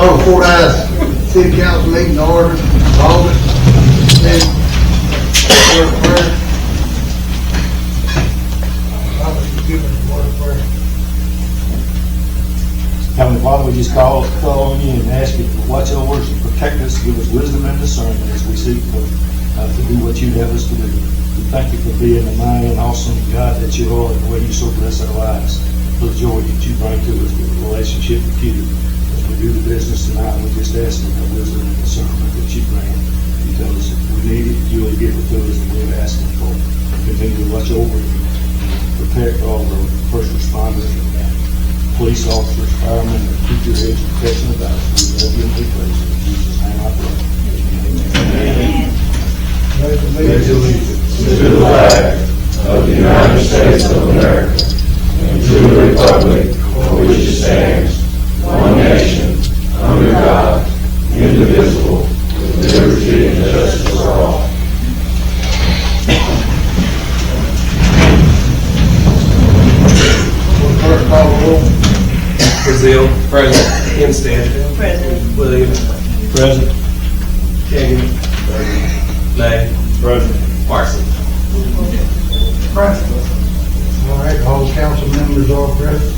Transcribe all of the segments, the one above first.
Hello, Fordyce City Council meeting order, August 10th. Heavenly Father, we just call on you and ask you to watch over us and protect us, give us wisdom and discernment as we seek to do what you'd have us to do. We thank you for being the mighty and awesome God that you are and the way you so bless our lives. For the joy that you bring to us with a relationship with you. As we do the business tonight, we just ask for the wisdom and discernment that you bring. Because if we need it, you will give it to us, and we're asking for it. Continue to watch over you and protect all the first responders and police officers, firemen, and keep your edge of protection about us. We love you and we praise you. In Jesus' name I pray. Amen. Pledge allegiance to the flag of the United States of America and to the republic for which it stands, one nation, under God, indivisible, with liberty and justice for all. Clerk, call the roll. Brazil. Present. Hempstead. Present. Williams. Present. King. Lay. Present. Parson. Present. All right, all council members are present.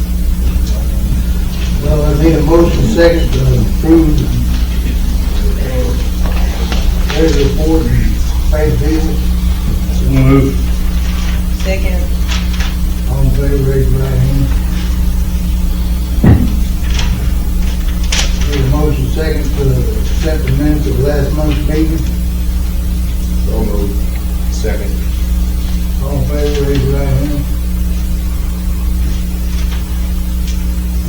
Well, I need a motion second to approve the report and pay the bills. So move. Second. All in favor, raise your right hand. Need a motion second to accept the minutes of last month's meeting. So moved. Second. All in favor, raise your right hand.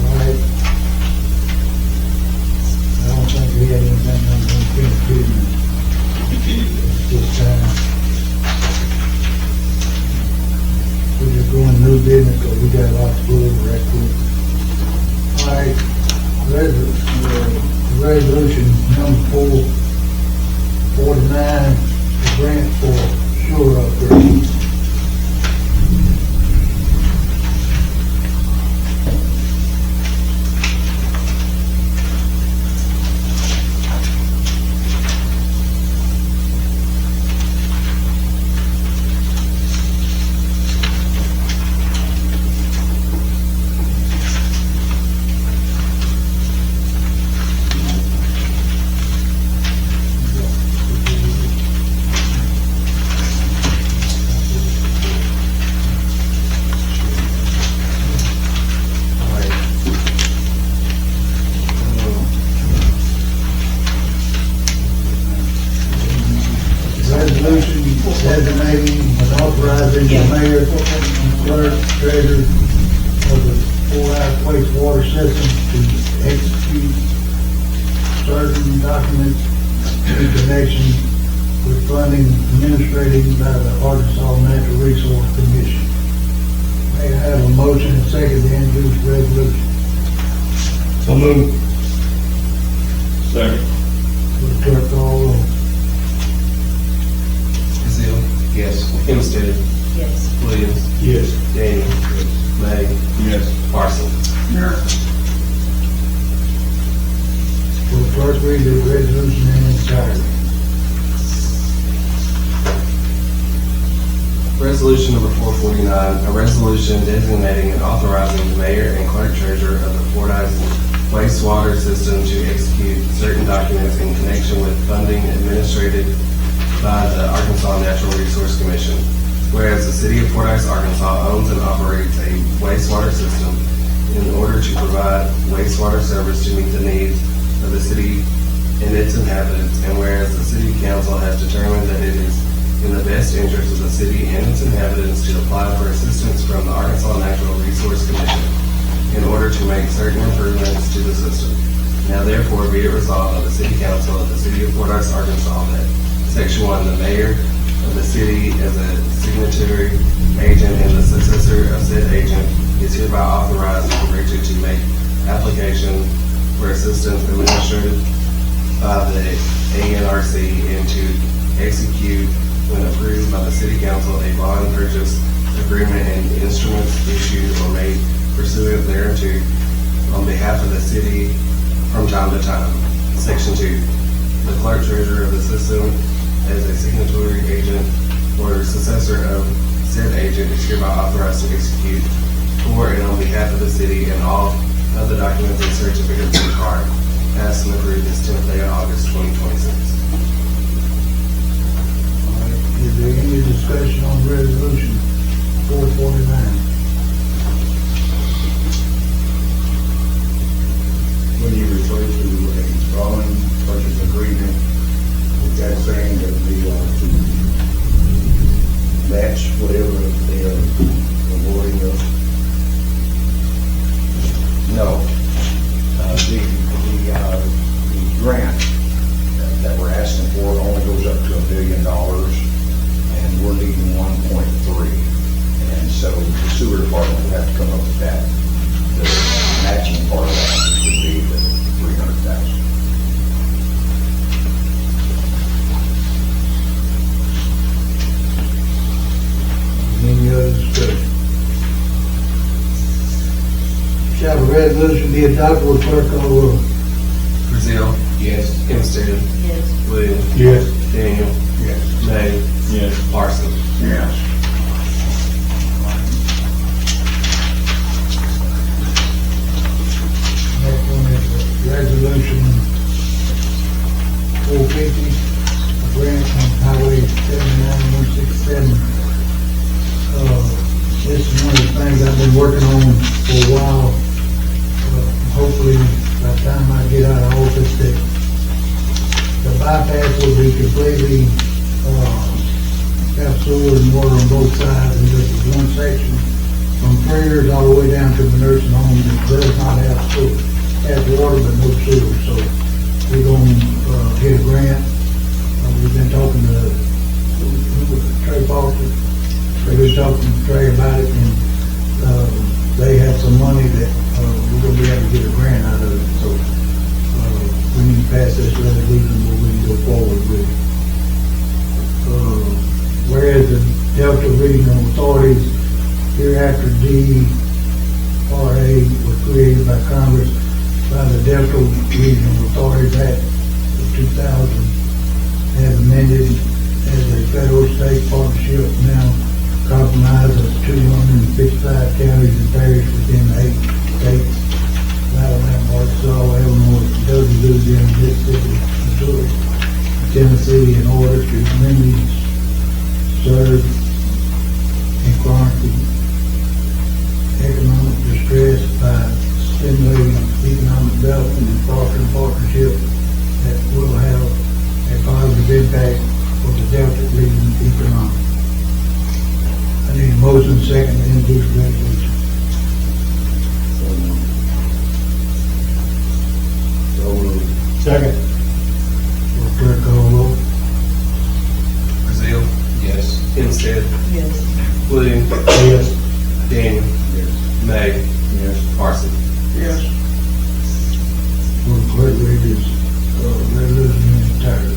All right. I don't think we had anything on the finished business this time. We're just going new business because we got a lot to go over that quick. All right, resolution number 449, the grant for sewer upgrade. Resolution designating and authorizing the mayor, clerk, treasurer of the Fordyce wastewater system to execute certain documents in connection with funding administrated by the Arkansas Natural Resource Commission. May I have a motion and second to introduce the resolution? So move. Second. Will the clerk call the roll? Brazil. Yes. Hempstead. Yes. Williams. Yes. Daniel. Lay. Yes. Parson. Will the clerk read the resolution in its entirety? Resolution number 449, a resolution designating and authorizing the mayor and clerk treasurer of the Fordyce wastewater system to execute certain documents in connection with funding administered by the Arkansas Natural Resource Commission. Whereas the city of Fordyce, Arkansas owns and operates a wastewater system in order to provide wastewater service to meet the needs of the city and its inhabitants, and whereas the city council has determined that it is in the best interest of the city and its inhabitants to apply for assistance from the Arkansas Natural Resource Commission in order to make certain improvements to the system. Now therefore be it resolved by the City Council of the City of Fordyce, Arkansas, that Section 1, the mayor of the city as a signatory agent and the successor of said agent is hereby authorized and directed to make application for assistance administered by the ANRC and to execute, when approved by the City Council, a bond purchase agreement and instruments issued or made pursuant thereto on behalf of the city from time to time. Section 2, the clerk treasurer of the system as a signatory agent or successor of said agent is hereby authorized to execute for and on behalf of the city and all other documents and certificates required. Passed and approved this 10th day of August 2026. All right, is there any discussion on resolution 449? When you refer to a drawing purchase agreement, is that saying that we are to match whatever they are awarding us? No. The grant that we're asking for only goes up to $1 billion, and we're needing 1.3. And so the sewer department would have to come up with that. The matching part of that would be the 300,000. Any other discussion? Shall the resolution be adopted, will clerk call the roll? Brazil. Yes. Hempstead. Yes. Williams. Yes. Daniel. Yes. May. Yes. Parson. Yes. Next one is resolution 450, a grant on Highway 79167. This is one of the things I've been working on for a while. Hopefully, by the time I get out of office, that the bypass will be completely, have sewer and water on both sides, and this is one section from Freers all the way down to the nursing home that does not have sewer, has water but no sewer, so we're gonna, get a grant. We've been talking to, Trey Foster, we've been talking to Trey about it, and, they have some money that, we're gonna be able to get a grant out of it, so, we need to pass this resolution before we can go forward with it. Whereas the Delta Regional Authorities, hereafter DRA, was created by Congress by the Delta Regional Authorities Act of 2000, as amended as a federal-state partnership now comprised of 255 counties and parishes within 8 states: Alabama, Arkansas, Illinois, Kentucky, Louisiana, Mississippi, Missouri, Tennessee, in order to remedy, serve, and chronic economic distress by stimulating economic development and fostering partnership that will have a positive impact for the Delta region economy. I need a motion second to introduce the resolution. So moved. Second. Will clerk call the roll? Brazil. Yes. Hempstead. Yes. Williams. Yes. Daniel. Yes. May. Yes. Parson. Yes. Will the clerk read this, resolution in entirety?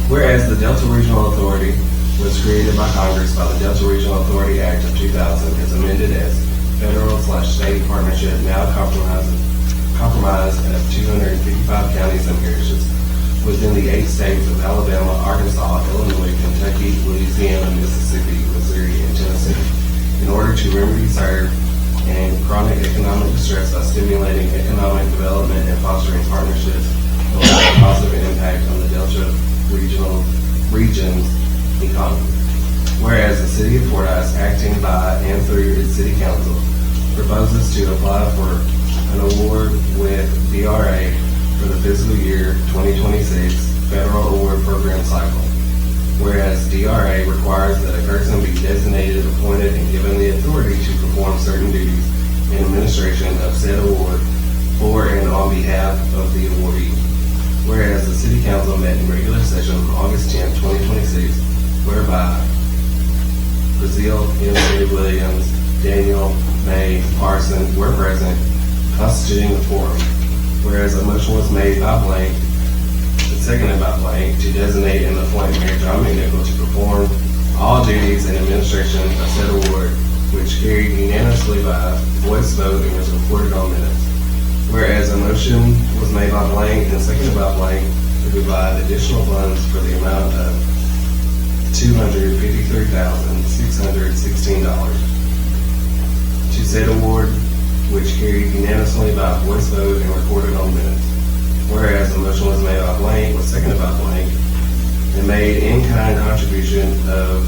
Whereas the Delta Regional Authority was created by Congress by the Delta Regional Authority Act of 2000, is amended as federal/state partnership now comprised of 255 counties and parishes within the 8 states of Alabama, Arkansas, Illinois, Kentucky, Louisiana, Mississippi, Missouri, and Tennessee, in order to remedy, serve, and chronic economic distress by stimulating economic development and fostering partnerships that will have a positive impact on the Delta region's economy. Whereas the city of Fordyce, acting by and through its city council, proposes to apply for an award with DRA for the fiscal year 2026 federal award program cycle. Whereas DRA requires that a person be designated, appointed, and given the authority to perform certain duties in administration of said award for and on behalf of the awardee. Whereas the City Council met in regular session on August 10, 2026, whereby Brazil, M. Williams, Daniel, May, Parson were present, constituting the forum. Whereas a motion was made by blank and seconded by blank to designate and appoint Mayor John McNichol to perform all duties in administration of said award, which carried unanimously by voice vote and was recorded on minutes. Whereas a motion was made by blank and seconded by blank to provide additional funds for the amount of $253,616 to said award, which carried unanimously by voice vote and recorded on minutes. Whereas a motion was made by blank, was seconded by blank, and made in-kind contribution of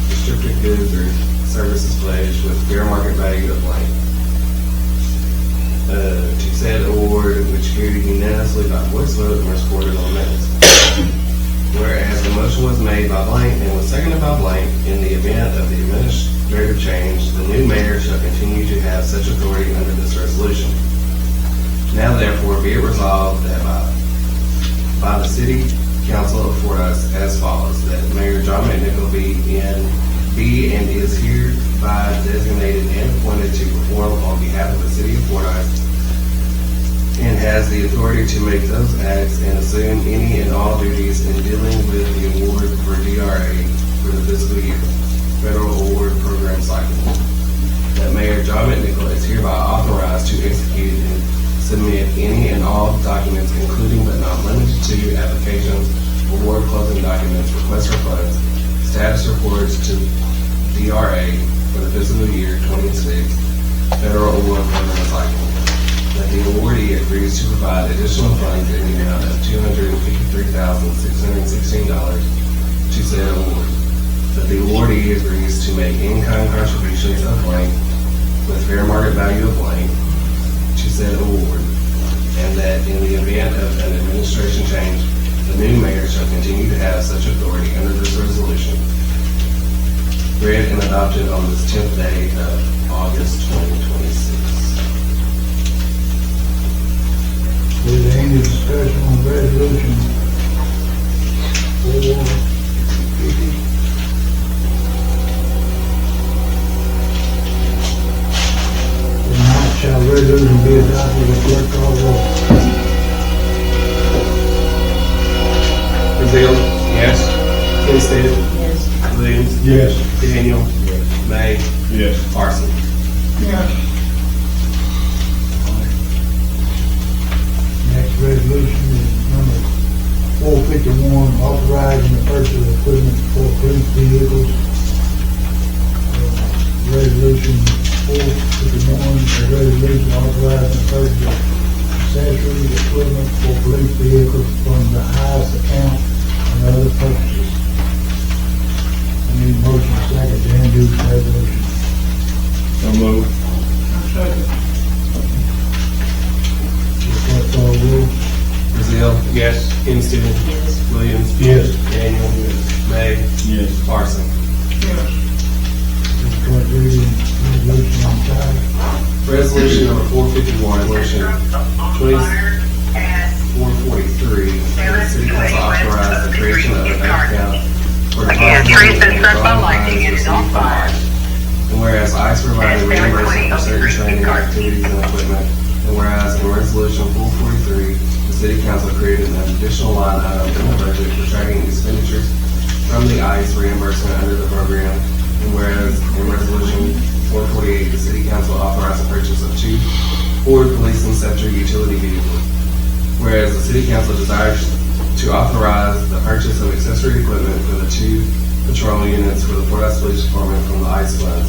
restricted goods or services pledged with fair market value of blank to said award, which carried unanimously by voice vote and was recorded on minutes. Whereas the motion was made by blank and was seconded by blank, in the event of the administrative change, the new mayor shall continue to have such authority under this resolution. Now therefore be it resolved that by the City Council of Fordyce as follows, that Mayor John McNichol be and is hereby designated and appointed to perform on behalf of the City of Fordyce and has the authority to make those acts and assume any and all duties in dealing with the award for DRA for the fiscal year, Federal Award Program Cycle. That Mayor John McNichol is hereby authorized to execute and submit any and all documents, including but not limited to applications, award closing documents, requests for funds, status reports to DRA for the fiscal year 26 Federal Award Program Cycle. That the awardee agrees to provide additional funds in the amount of $253,616 to said award. That the awardee agrees to make in-kind contributions of blank with fair market value of blank to said award. And that in the event of an administration change, the new mayor shall continue to have such authority under this resolution. Read and adopted on this 10th day of August 2026. Is there any discussion on resolution 450? Tonight shall resolution be adopted, the clerk call roll. Brazil? Yes. Kinsted? Yes. Williams? Yes. Daniel? May? Yes. Parson? Next resolution is number 451, authorizing the purchase of equipment for police vehicles. Resolution 451, a resolution authorizing the purchase of accessories, equipment for police vehicles from the highest account and other purchases. I need a motion second to introduce the resolution. So moved. Clerk call roll. Brazil? Yes. Kinsted? Yes. Williams? Yes. Daniel? May? Yes. Parson? Clerk reading resolution on title. Resolution number 451, resolution 2443, the City Council authorized the creation of a bank account for the and whereas ICE provided reimbursement for certain training activities and equipment, and whereas in resolution 443, the City Council created an additional line item in the budget for tracking expenditures from the ICE reimbursement under the program, and whereas in resolution 448, the City Council authorized the purchase of 2 Ford Police Inceptor utility vehicles. Whereas the City Council desires to authorize the purchase of accessory equipment for the 2 patrol units for the Fordyce Police Department from the ICE funds.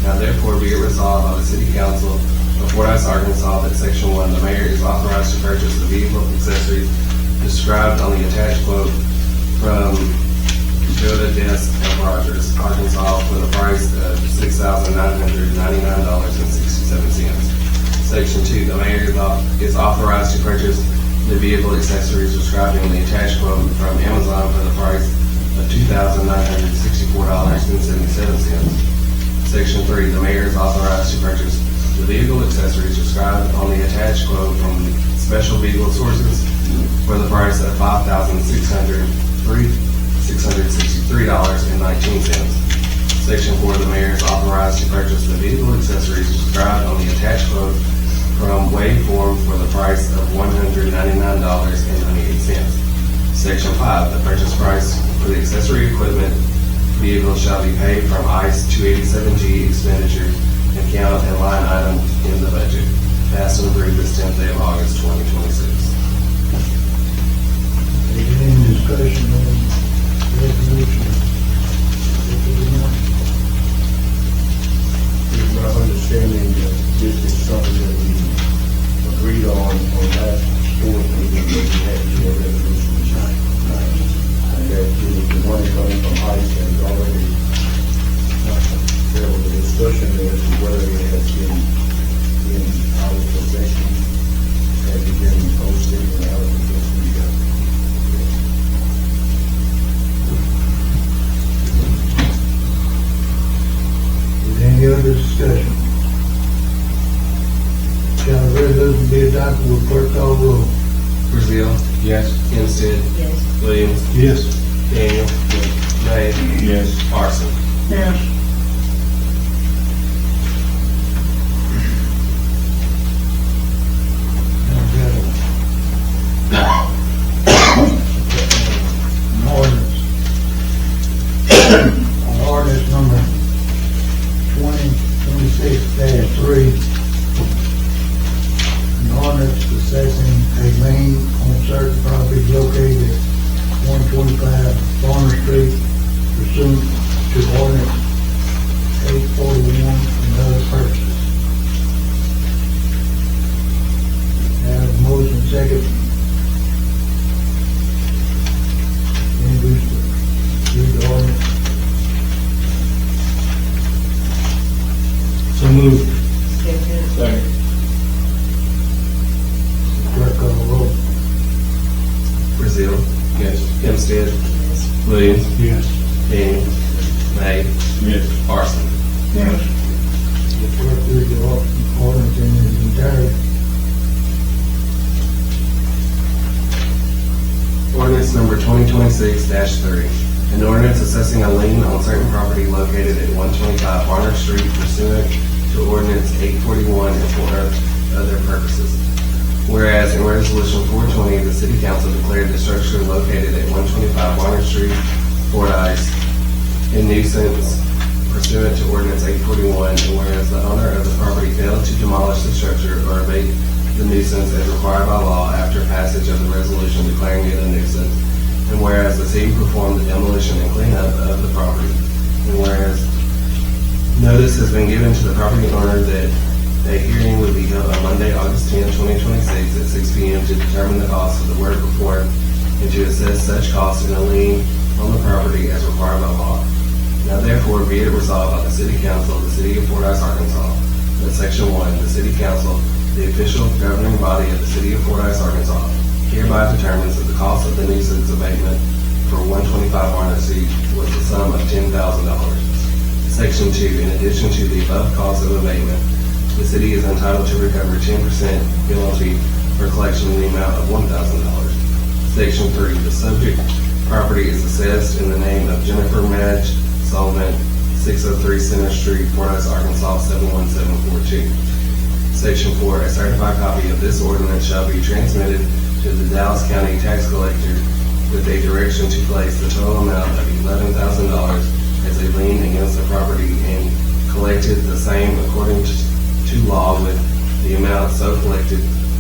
Now therefore be it resolved by the City Council of Fordyce, Arkansas, that Section 1, the mayor is authorized to purchase the vehicle accessories described on the attached quote from Toyota Desk and Rogers, Arkansas, for the price of $6,999.67. Section 2, the mayor is authorized to purchase the vehicle accessories described in the attached quote from Amazon for the price of $2,964.77. Section 3, the mayor is authorized to purchase the vehicle accessories described on the attached quote from Special Vehicle Sources for the price of $5,663.19. Section 4, the mayor is authorized to purchase the vehicle accessories described on the attached quote from Waveform for the price of $199.98. Section 5, the purchase price for the accessory equipment vehicle shall be paid from ICE 287G expenditures and account and line item in the budget. Passed and approved this 10th day of August, 2026. Any discussion on resolution? It's my understanding that this is something that we agreed on last board meeting, that we had to do a resolution tonight. And that the money coming from ICE has already, there was a discussion as to whether it has been in our possession, has it been posted in our possession yet? Is there any other discussion? Shall the resolution be adopted with clerk call roll? Brazil. Yes. Hempstead. Yes. Williams. Yes. Daniel. May. Yes. Parson. Yes. An ordinance. An ordinance number 2026-3. An ordinance assessing a lien on certain properties located at 125 Farmer Street pursuant to ordinance 841 and other purposes. Have a motion second. Introduce the ordinance. So moved. Second. Second. Clerk call the roll. Brazil. Yes. Hempstead. Yes. Williams. Yes. Daniel. May. Yes. Parson. Yes. The clerk read the ordinance in its entirety. Ordinance number 2026-3. An ordinance assessing a lien on certain property located at 125 Barnard Street pursuant to ordinance 841 and for other purposes. Whereas in resolution 420, the city council declared the structure located at 125 Barnard Street, Fordyce, a nuisance pursuant to ordinance 841, and whereas the owner of the property failed to demolish the structure or abate the nuisance as required by law after passage of the resolution declaring it a nuisance, and whereas the city performed the demolition and cleanup of the property, and whereas notice has been given to the property owner that a hearing will be held on Monday, August 10, 2026 at 6 p.m. to determine the cost of the work performed and to assess such costs in a lien on the property as required by law. Now therefore be it resolved by the City Council of the City of Fordyce, Arkansas, that Section 1, the City Council, the official governing body of the City of Fordyce, Arkansas, hereby determines that the cost of the nuisance abatement for 125 Barnard Street was the sum of $10,000. Section 2, in addition to the above cost of abatement, the city is entitled to recover 10% penalty for collection in the amount of $1,000. Section 3, the subject property is assessed in the name of Jennifer Madge Sullivan, 603 Center Street, Fordyce, Arkansas, 71742. Section 4, a certified copy of this ordinance shall be transmitted to the Dallas County Tax Collector with a direction to place the total amount of $11,000 as a lien against the property and collected the same according to law, with the amount so collected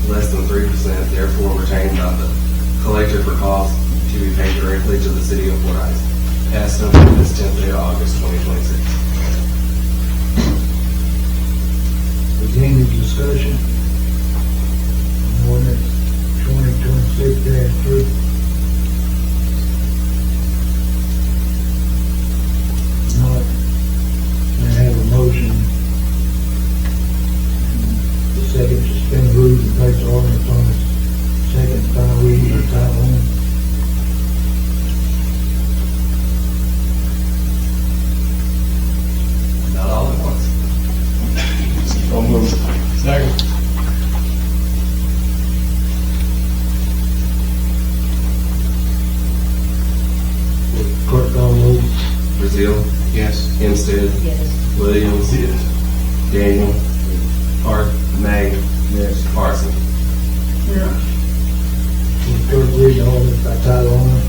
less than 3%, therefore retained by the collector for costs to be paid directly to the City of Fordyce. Passed and approved this 10th day of August, 2026. Beginning discussion. Ordinance 2026-3. Not, I have a motion. The second, suspend rules and place the ordinance on its second and final reading by title only. Not all at once. So moved. Second. Clerk call roll. Brazil. Yes. Hempstead. Yes. Williams. Daniel. Park. May. Yes. Parson. Will clerk read the ordinance by title only?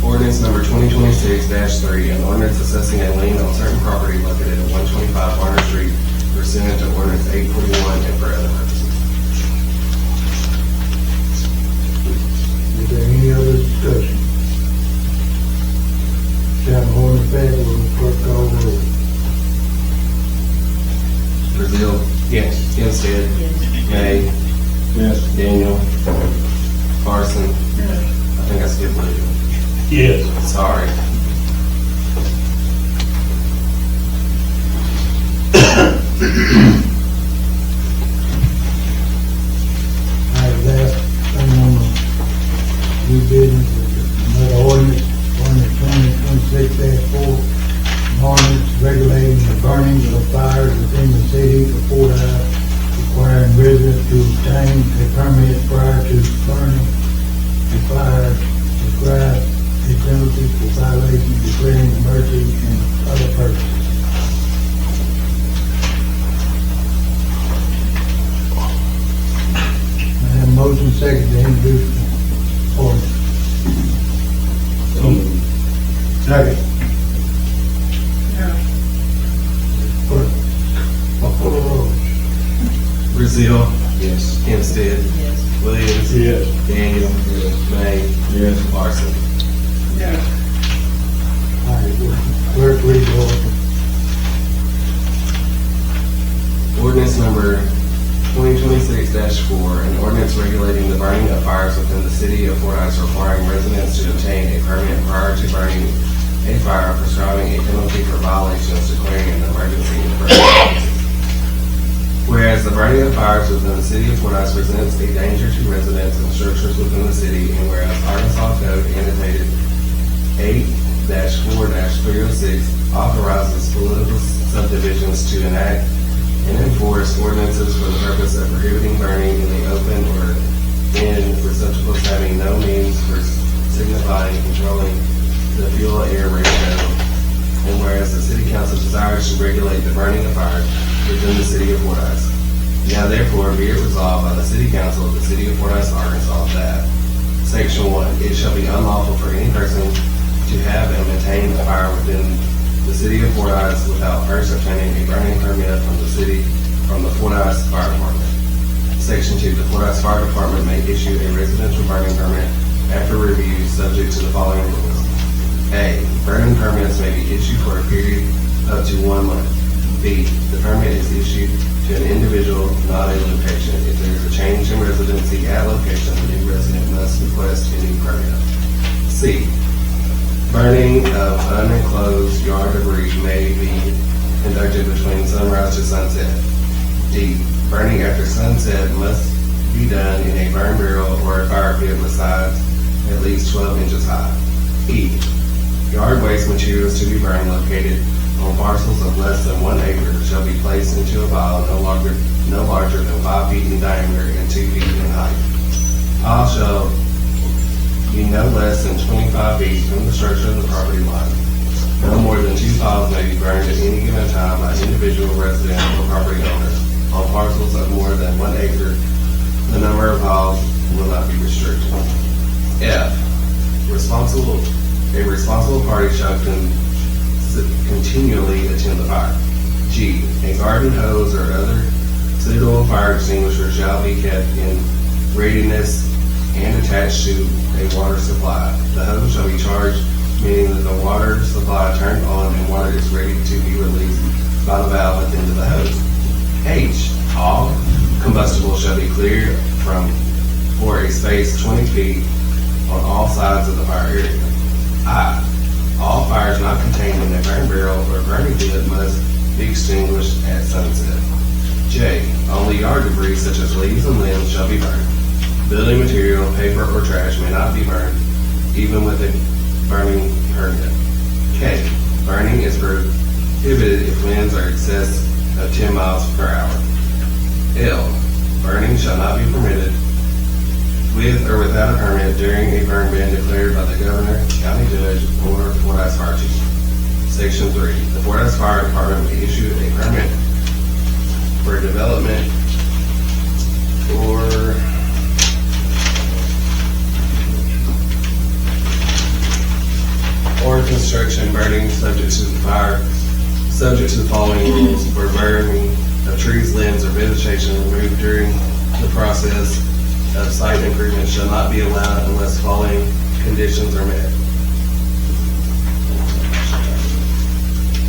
Ordinance number 2026-3, 2026-3, an ordinance assessing a lien on certain property located at 125 Warner Street pursuant to ordinance 841 and for other purposes. Is there any other discussion? Shall the ordinance pass, will the clerk call the roll? Brazil. Yes. Hempstead. Yes. May. Yes. Daniel. Parson. I think I skipped William. Yes. Sorry. All right, last thing on the new business is another ordinance 2026-4, an ordinance regulating the burning of fires within the city of Fordyce, requiring residents to obtain a permit prior to burning a fire, prescribe a penalty for violation, declaring emergency and other purposes. I have a motion second to introduce the ordinance. Second. Call the roll. Brazil. Yes. Hempstead. Yes. Williams. Yes. Daniel. May. Yes. Parson. All right, clerk, read the ordinance. Ordinance number 2026-4, an ordinance regulating the burning of fires within the city of Fordyce, requiring residents to obtain a permit prior to burning a fire, prescribing a penalty for violations, declaring an emergency and for other purposes. Whereas the burning of fires within the city of Fordyce presents a danger to residents and structures within the city, and whereas Arkansas Code annotated 8-4-306 authorizes political subdivisions to enact and enforce ordinances for the purpose of prohibiting burning in the open or in receptacles having no means for signifying and controlling the fuel-air ratio. And whereas the city council desires to regulate the burning of fires within the city of Fordyce. Now therefore be it resolved by the city council of the city of Fordyce, Arkansas, that Section 1, it shall be unlawful for any person to have and maintain a fire within the city of Fordyce without first obtaining a burning permit from the Fordyce Fire Department. Section 2, the Fordyce Fire Department may issue a residential burning permit after review subject to the following rules. A, burning permits may be issued for a period up to 1 month. B, the permit is issued to an individual, not a location. If there is a change in residency at location, the new resident must request a new permit. C, burning of unenclosed yard debris may be conducted between sunrise to sunset. D, burning after sunset must be done in a burn barrel or a fire pit with sides at least 12 inches high. E, yard waste materials to be burned located on parcels of less than 1 acre shall be placed into a pile no larger than 5 feet in diameter and 2 feet in height. Pile shall be no less than 25 feet from the structure of the property line. No more than 2 piles may be burned at any given time by individual resident or property owner. On parcels of more than 1 acre, the number of piles will not be restricted. F, a responsible party shall continually attend the fire. G, a garden hose or other suitable fire extinguisher shall be kept in readiness and attached to a water supply. The hose shall be charged, meaning that the water supply turned on and water is ready to be released by the valve at the end of the hose. H, all combustible shall be cleared for a space 20 feet on all sides of the fire area. I, all fires not contained in a burn barrel or burning pit must be extinguished at sunset. J, only yard debris such as leaves and limbs shall be burned. Building material, paper, or trash may not be burned, even with a burning permit. K, burning is prohibited if winds are in excess of 10 miles per hour. L, burning shall not be permitted with or without a permit during a burn ban declared by the governor, county judge, or Fordyce Fire Chief. Section 3, the Fordyce Fire Department may issue a permit for development or for construction burning subject to the following rules. For burning of trees, limbs, or vegetation removed during the process of site improvement shall not be allowed unless the following conditions are met.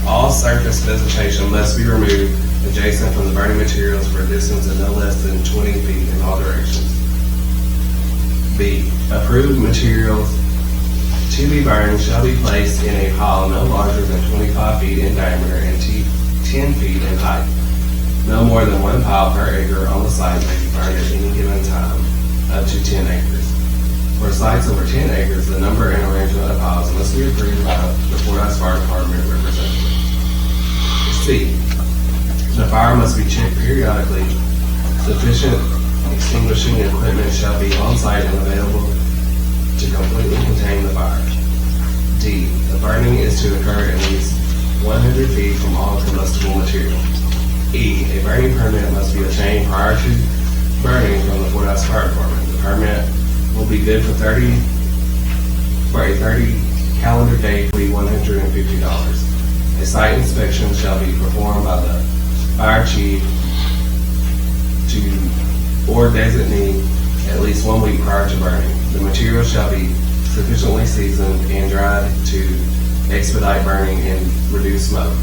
All surface vegetation must be removed adjacent from the burning materials for a distance of no less than 20 feet in all directions. B. Approved materials to be burned shall be placed in a pile no larger than 25 feet in diameter and 10 feet in height. No more than one pile per acre on the site may be burned at any given time, up to 10 acres. For sites over 10 acres, the number and arrangement of piles must be approved by the Fordyce Fire Department representative. C. The fire must be checked periodically. Sufficient extinguishing equipment shall be on site and available to completely contain the fire. D. The burning is to occur at least 100 feet from all combustible material. E. A burning permit must be obtained prior to burning from the Fordyce Fire Department. The permit will be good for a 30 calendar day fee, $150. A site inspection shall be performed by the fire chief or designee at least 1 week prior to burning. The material shall be sufficiently seasoned and dried to expedite burning and reduce smoke.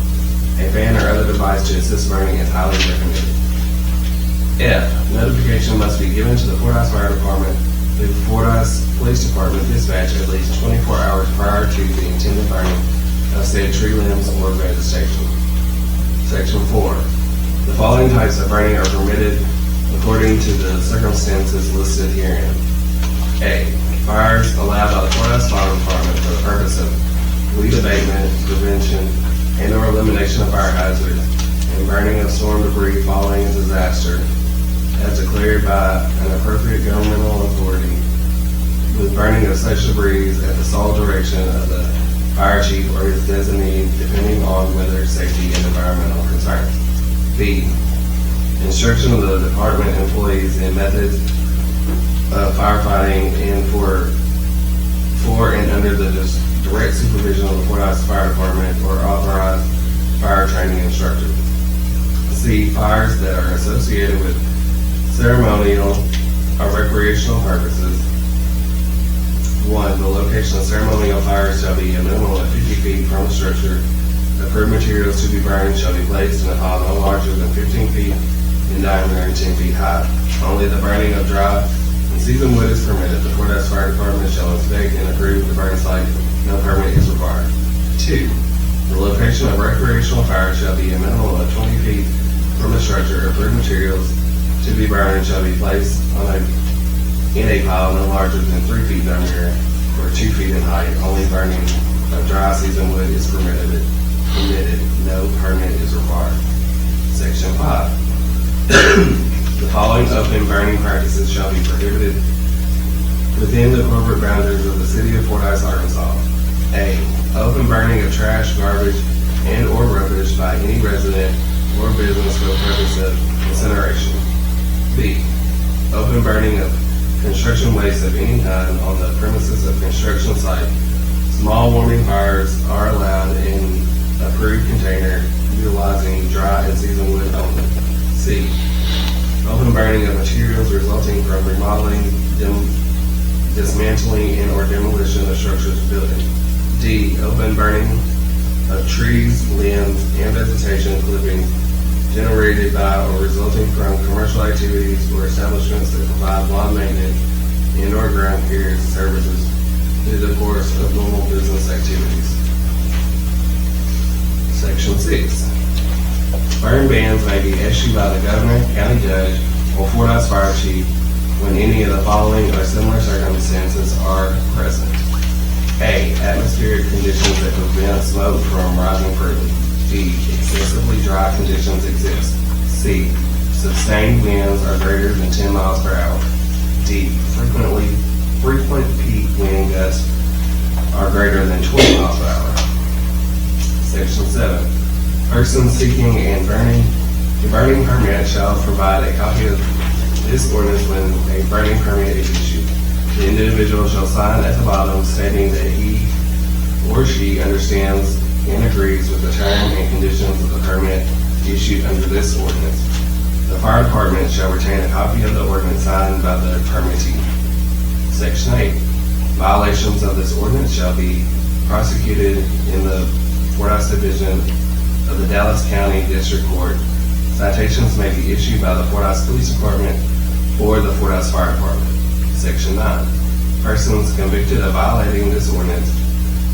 A fan or other device to assist burning is highly recommended. F. Notification must be given to the Fordyce Fire Department through the Fordyce Police Department dispatch at least 24 hours prior to the intended burning of said tree limbs or vegetation. Section 4. The following types of burning are permitted according to the circumstances listed herein. A. Fires allowed by the Fordyce Fire Department for the purpose of weed abatement, prevention, and or elimination of fire hazards, and burning of storm debris following a disaster, as declared by an appropriate governmental authority, with burning of such debris at the sole direction of the fire chief or his designee, depending on weather, safety, and environmental concerns. B. Instruction of the department employees in methods of firefighting and for and under the direct supervision of the Fordyce Fire Department or authorized fire training instructor. C. Fires that are associated with ceremonial or recreational purposes. 1. The location of ceremonial fires shall be a minimum of 50 feet from the structure. Approved materials to be burned shall be placed in a pile no larger than 15 feet in diameter and 10 feet high. Only the burning of dry and seasoned wood is permitted. The Fordyce Fire Department shall inspect and approve the burning site. No permit is required. 2. The location of recreational fire shall be a minimum of 20 feet from the structure. Approved materials to be burned shall be placed in a pile no larger than 3 feet in diameter or 2 feet in height. Only burning of dry seasoned wood is permitted. No permit is required. Section 5. The following open burning practices shall be prohibited within the corporate boundaries of the city of Fordyce, Arkansas. A. Open burning of trash, garbage, and or rubbish by any resident or business for the purpose of incineration. B. Open burning of construction waste of any kind on the premises of construction site. Small warming fires are allowed in approved container utilizing dry and seasoned wood only. C. Open burning of materials resulting from remodeling, dismantling, and or demolition of structures or buildings. D. Open burning of trees, limbs, and vegetation clippings generated by or resulting from commercial activities or establishments that provide lawn maintenance and or ground care services through the course of normal business activities. Section 6. Burn bans may be issued by the governor, county judge, or Fordyce fire chief when any of the following or similar circumstances are present. A. Atmospheric conditions that prevent smoke from rising freely. B. Excessively dry conditions exist. C. Sustained winds are greater than 10 miles per hour. D. Frequent peak wind gusts are greater than 20 miles per hour. Section 7. Persons seeking a burning permit shall provide a copy of this ordinance when a burning permit is issued. The individual shall sign at the bottom stating that he or she understands and agrees with the term and conditions of the permit issued under this ordinance. The fire department shall retain a copy of the ordinance signed by the permittee. Section 8. Violations of this ordinance shall be prosecuted in the Fordyce Division of the Dallas County District Court. Citations may be issued by the Fordyce Police Department or the Fordyce Fire Department. Section 9. Persons convicted of violating this ordinance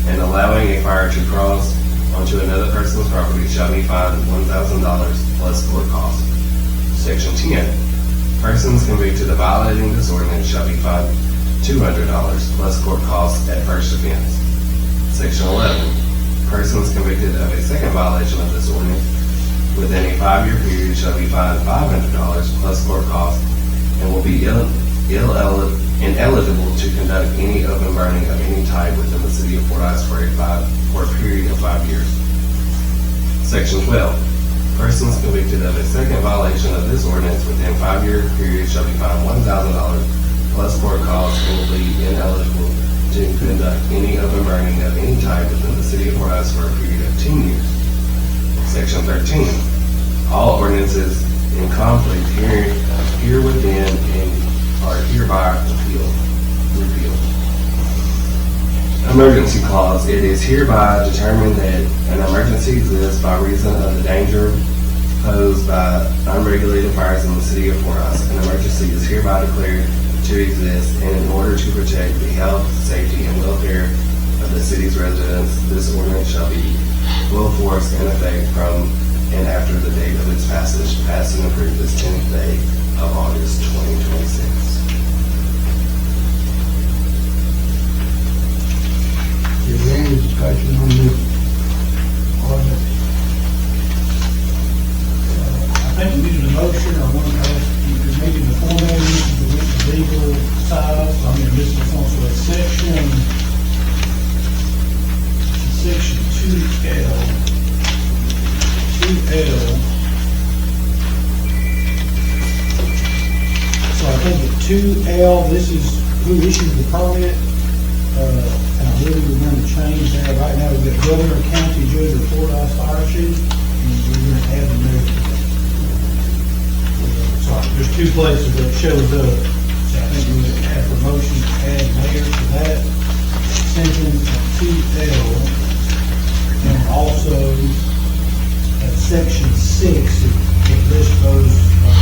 and allowing a fire to cross onto another person's property shall be fined $1,000 plus court costs. Section 10. Persons convicted of violating this ordinance shall be fined $200 plus court costs at first offense. Section 11. Persons convicted of a second violation of this ordinance within a 5-year period shall be fined $500 plus court costs and will be ineligible to conduct any open burning of any type within the city of Fordyce for a period of 5 years. Section 12. Persons convicted of a second violation of this ordinance within a 5-year period shall be fined $1,000 plus court costs and will be ineligible to conduct any open burning of any type within the city of Fordyce for a period of 10 years. Section 13. All ordinances in conflict here within and are hereby repealed. Emergency clause. It is hereby determined that an emergency exists by reason of the danger posed by unregulated fires in the city of Fordyce. An emergency is hereby declared to exist, and in order to protect the health, safety, and welfare of the city's residents, this ordinance shall be full force and effect from and after the date of its passage, passed and approved this 10th day of August 2026. Is there any discussion on this ordinance? I think we needed a motion, I want to ask, maybe the formatting, the legal side, so I'm going to miss this one, so it's section 2L. So I think at 2L, this is who issues the permit, and I really would want to change that. Right now, we've got governor, county judge, or Fordyce fire chief, and we're going to add the mayor to that. So there's 2 places that shows up, so I think we would have a motion to add mayor to that sentence of 2L, and also at section 6, it lists those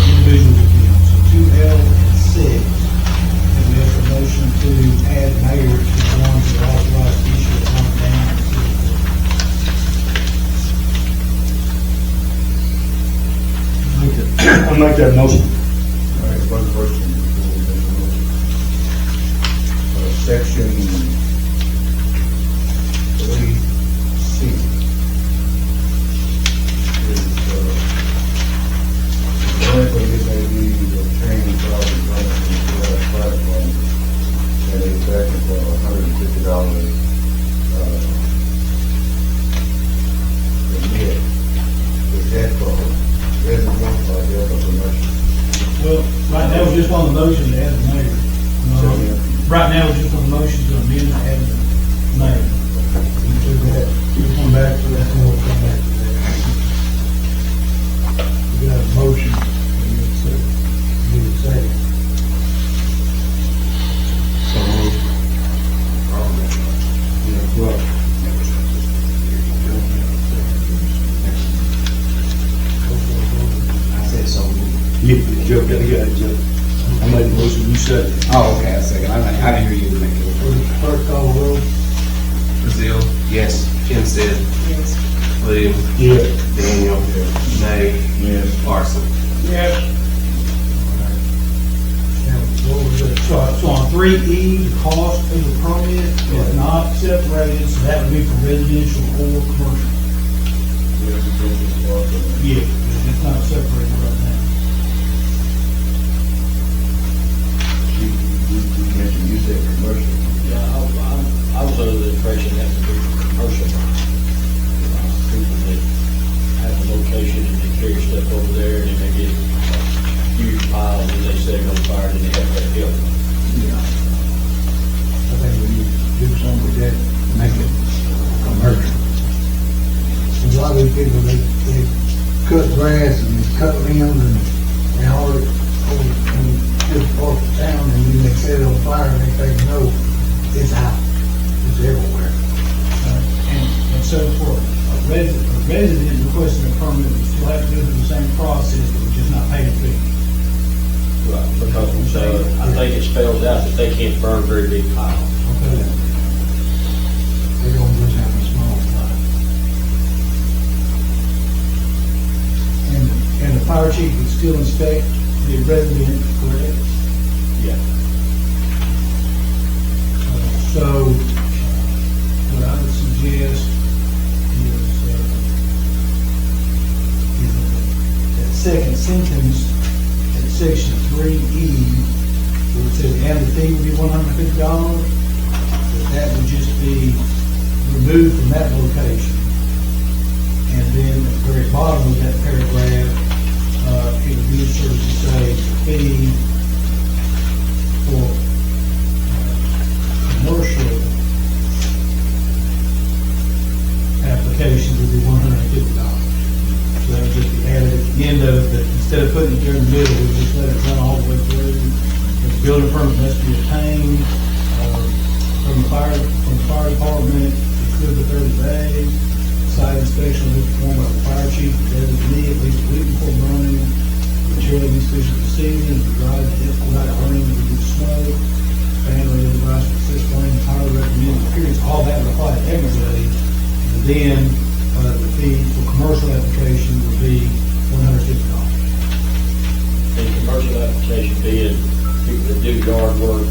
individuals again. So 2L and 6, and we have a motion to add mayor to the ones that are authorized to issue a down. I'll make that motion. All right, one question before we make a motion. Section 3C is, currently it may be the training problem running from the platform, and it's asking for $150 permit. Is that for residents or that for commercial? Well, right now, we're just on the motion to add the mayor. Right now, we're just on the motion to amend and add the mayor. We'll come back to that, and we'll come back to that. We got a motion, and it's, need a second. Yeah, well, I said so. Yeah, Joe, you got it, Joe. I made the motion, you said it. Oh, okay, a second. I didn't hear you make it. Clerk call the roll. Brazil, Yes. Hempstead, Yes. Williams, Yeah. Daniel, Nate, yes. Parson. Yes. Now, what was that? So on 3E, the cost of the permit is not separated, so that would be for residential or commercial. Yeah, it's not separated right now. You mentioned, you said commercial. Yeah, I was under the impression that would be for commercial. People that have a location and they carry stuff over there and they get huge piles and they set it on fire and they have to help. I think we need to do something with that, make it these people, they cut grass and they cut limbs and they haul it over in this part of town and then they set it on fire and they think, no, it's out. It's everywhere. And so for a resident requesting a permit, we still have to go through the same process, but we're just not paying a fee. Right, because I think it spells out that they can't burn very big piles. Okay. They don't just have a small fire. And the fire chief would still inspect the resident, correct? Yeah. So, what I would suggest is that second sentence, at section 3E, where it says, and the fee would be $150, that would just be removed from that location. And then at the very bottom of that paragraph, it would be inserted to say, the fee for commercial applications would be $150. So that would just be added at the end of it, instead of putting it there in the middle, we just let it run all the way through. If the building permit must be obtained from the fire department, it could be 30 days. Site inspection will be performed by the fire chief, designee at least a week before burning. Material needs to be seasoned, dried, expedite burning, reduce smoke. Family advice for assist burning, highly recommended periods, all that would apply to everybody. And then the fee for commercial application would be $150. And commercial application being people that do yard work,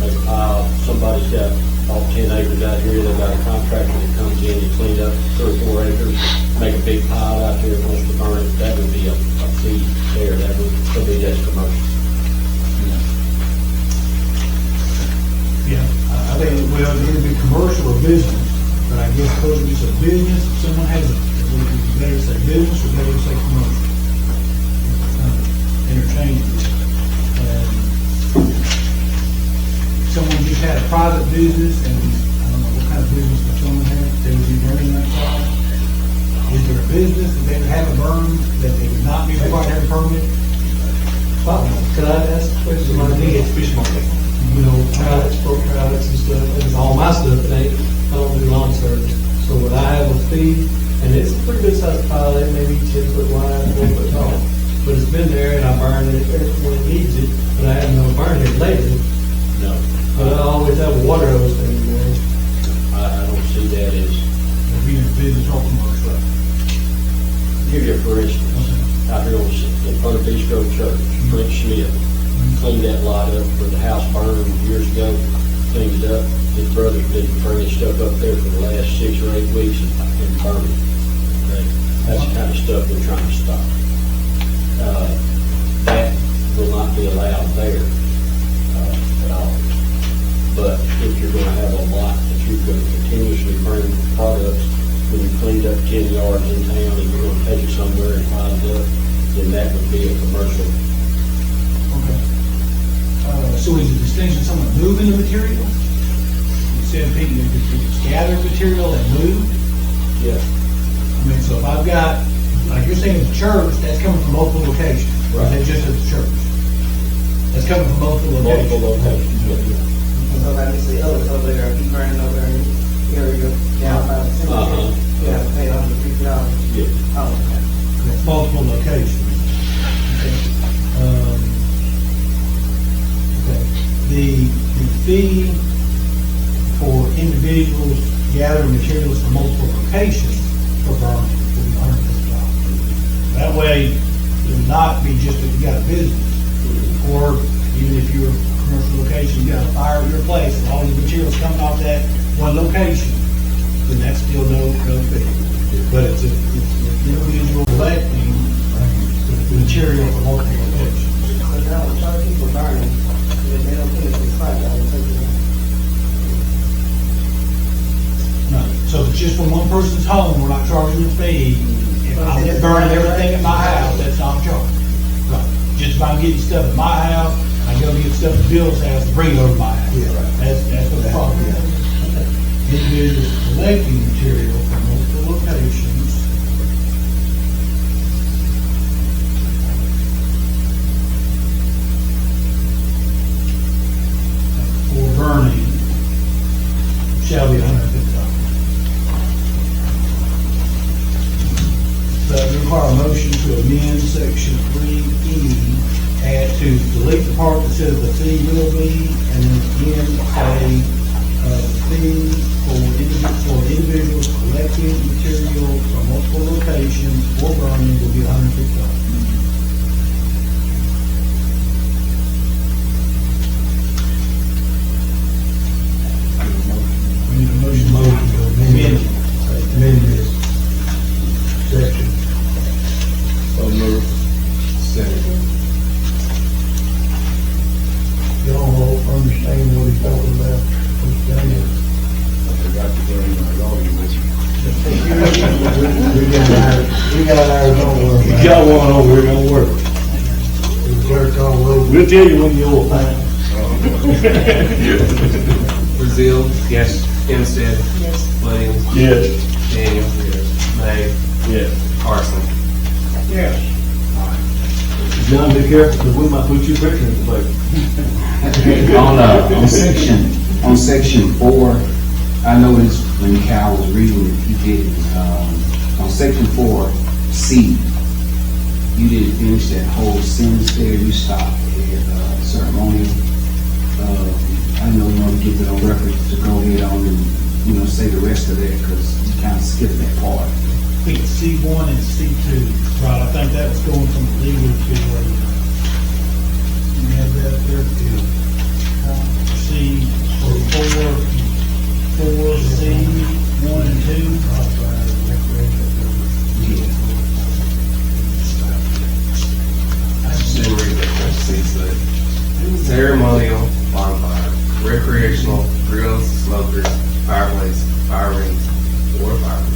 make a pile, somebody's got all 10 acres out here, they've got a contractor that comes in and cleans up 3 or 4 acres, make a big pile out there, wants to burn it, that would be a fee there, that would be that's commercial. Yeah, I think, well, it'd either be commercial or business, but I guess supposed to be some business, if someone has it, would it be better to say business or better to say commercial? Interchangeable. Someone just had a private business, and I don't know what kind of business that someone had, they would be burning that product. Is there a business that they would have a burn, that they would not be required to have a permit? Could I ask a question? My knee, it's fish market. You know, products, pork products and stuff, it's all my stuff, it ain't, I don't do lawn service. So would I have a fee, and it's a pretty good sized pile, it may be 10 foot wide, 4 foot tall. But it's been there and I burn it when it needs it, but I haven't no burn it lately. No. But I always have a water hose thing there. I don't see that as, Being a business or commercial. give you a for instance, out here in front of Bistro Church, Brent Smith cleaned that lot up where the house burned years ago, cleaned it up. His brother's been burning stuff up there for the last 6 or 8 weeks and burning. Okay? That's the kind of stuff we're trying to stop. That will not be allowed there at all. But if you're going to have a lot that you're going to continuously burn products, when you cleaned up 10 yards in town and you're going to take it somewhere and pile it up, then that would be a commercial. Okay. So is the distinction someone moving the material? You said people, if it's gathered material and moved? Yeah. I mean, so if I've got, like you're saying at the church, that's coming from multiple locations. Or is that just at the church? That's coming from multiple locations. Multiple locations, yeah. So like you see others over there, he burning over there in the area down by the cemetery. You have to pay $150. Yeah. Oh, okay. That's multiple locations. Okay. The fee for individuals gathering materials from multiple locations for burning will be $150. That way, it will not be just if you got a business, or even if you're a commercial location, you got a fire at your place, and all the materials coming off that one location, then that's still no fee. But it's an individual collecting the material from multiple locations. But now, a lot of people burning, they don't think it's $5. No, so if it's just from one person's home, we're not charging a fee. If I'm burning everything at my house, that's not charged. Right. Just if I'm getting stuff at my house, I go get stuff at Bill's house and bring it over to my house. Yeah, right. That's what the problem is. Individuals collecting material from multiple locations require a motion to amend section 3E, add to delete the part that says the fee will be, and then again say, fee for individuals collecting material from multiple locations or burning will be $150. We need a motion to amend this section. Y'all all understand what he's talking about? What's down there? I forgot to bring my lawyer with me. We got ours, don't worry You about got one over here, don't work. it. The clerk all over. We'll tell you when you're fine. Brazil. Yes. Hempstead. Yes. Williams. Yes. Daniel. May. Yes. Carson. Yes. John, be careful, because we might put you pressure in the plate. On section 4, I noticed when Cal was reading it, he did, on section 4C, you didn't finish that whole sentence there, you stopped at ceremonial. I know you want to get it on record to go ahead on and, say the rest of that, because you kind of skipped that part. I think it's C1 and C2, right, I think that was going from legal to, you have that up there? C, or 4C, 1 and 2. I just didn't read the parentheses, but ceremonial bonfire, recreational grills, smokers, fireplace, fire rings, or fire rings.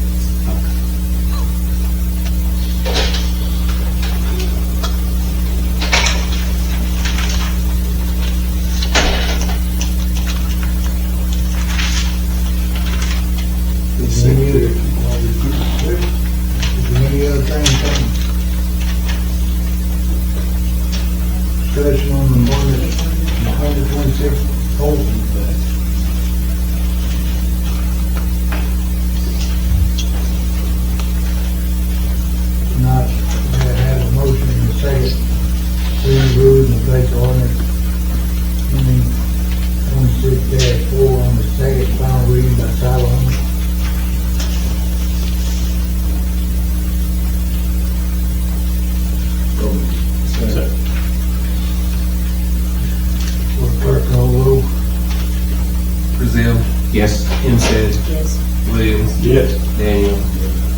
Is there any other thing coming? Discussion on the ordinance 126, open. Not, have a motion in the second, three rules and place ordinance 26-4 on the second final reading by title only. Clerk call roll. Brazil. Yes. Hempstead. Yes. Williams. Yes. Daniel.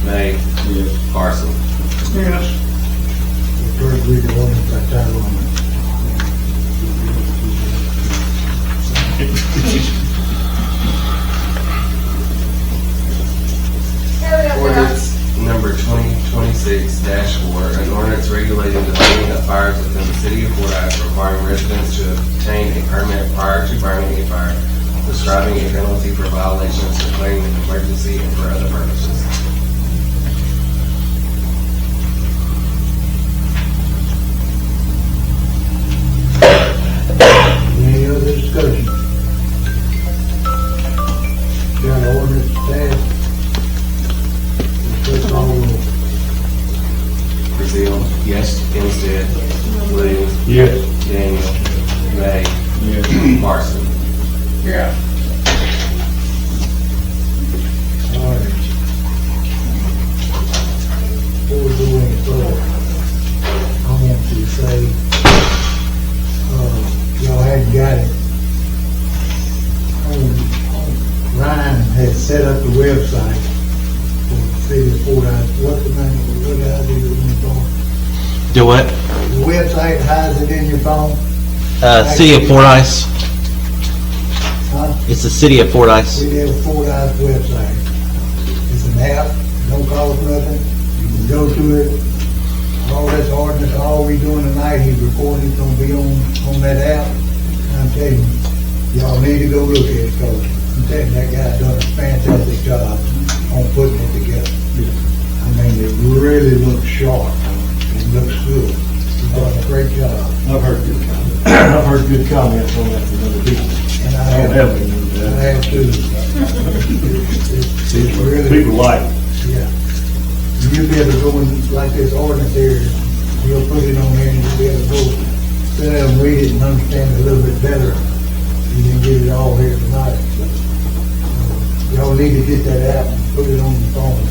May. Carson. Yes. Clerk read the ordinance by title only. Ordinance number 2026-4, an ordinance regulating the burning of fires within the city of Fordyce, requiring residents to obtain a permit prior to burning a fire, prescribing a penalty for violations, declaring an emergency, and for other purposes. Any other discussion? Got an ordinance passed. Clerk call roll. Brazil. Yes. Hempstead. Williams. Yes. Daniel. May. Carson. Yeah. All right. Before we go any further, I want to say, y'all hadn't got it. Ryan had set up the website for the city of Fordyce. What's the name of it? What I do in your phone? Do what? The website, how's it in your phone? City of Fordyce. Huh? It's the City of Fordyce. We have a Fordyce website. It's an app, don't cost nothing. You can go to it. All this ordinance, all we doing tonight, he's recording, it's gonna be on that app. And I'm telling you, y'all need to go look at it, cause I'm telling you, that guy done a fantastic job on putting it together. I mean, it really looks sharp. It looks good. He's done a great job. I've heard good comments. I've heard good comments on that from other people. And I I don't have, have any of I that. have too. It's really. People like it. Yeah. You you'll be able to go in, like this ordinance here, you'll put it on there and you'll be able to go sit down and read it and understand it a little bit better. You can get it all here tonight. But, y'all need to get that out and put it on the phone.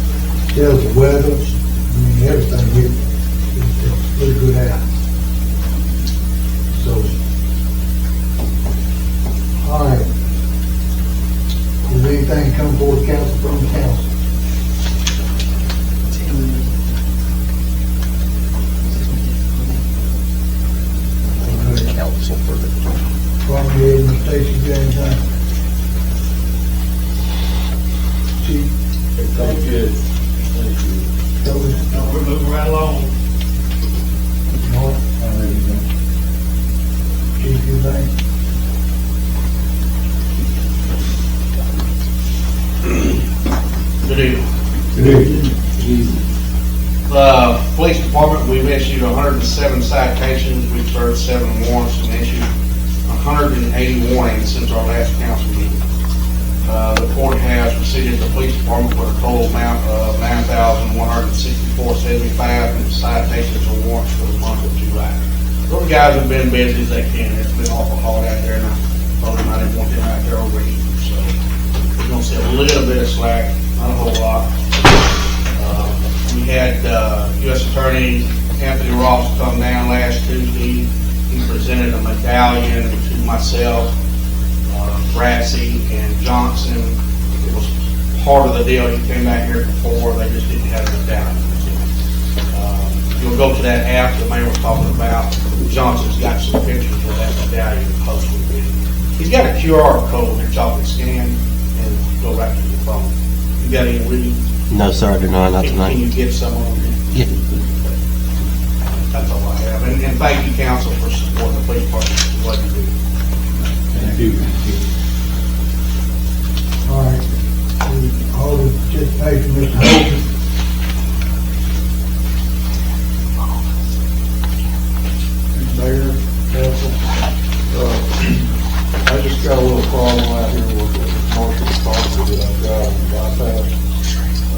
Tells the weather, I mean, everything here. It's a pretty good app. So, all right. Is anything come forward council from the council? Council for the. Property administration, got anything? Chief? Thank you. Thank you. Tony? No, we're moving right along. Mark? Chief, you think? Good evening. Good evening. Police department, we've issued 107 citations, we've served 7 warrants and issued 180 warnings since our last council meeting. The court has proceeded the police department with a total amount of $9,164.75 in citations or warrants for the month of July. Those guys have been busy as they can. It's been awful hard out there, and I told them I didn't want them out there overeating, so we're gonna see a little bit of slack, not a whole lot. We had U.S. Attorney Anthony Ross come down last Tuesday. He presented a medallion to myself, Brassey, and Johnson. It was part of the deal. He came back here before. They just didn't have a medallion. You'll go to that app the mayor was talking about. Johnson's got some pictures of that medallion posted with him. He's got a QR code that y'all can scan and go right to your phone. You got any with you? No, sir, I do not Can tonight. you get some of them? Yeah. That's all I have. And thank you, council, for supporting the police department, what you do. Thank you. All right. All the participation, Mr. Holton. Mayor, council, I just got a little problem out here with the commercial property that I've got on the bypass.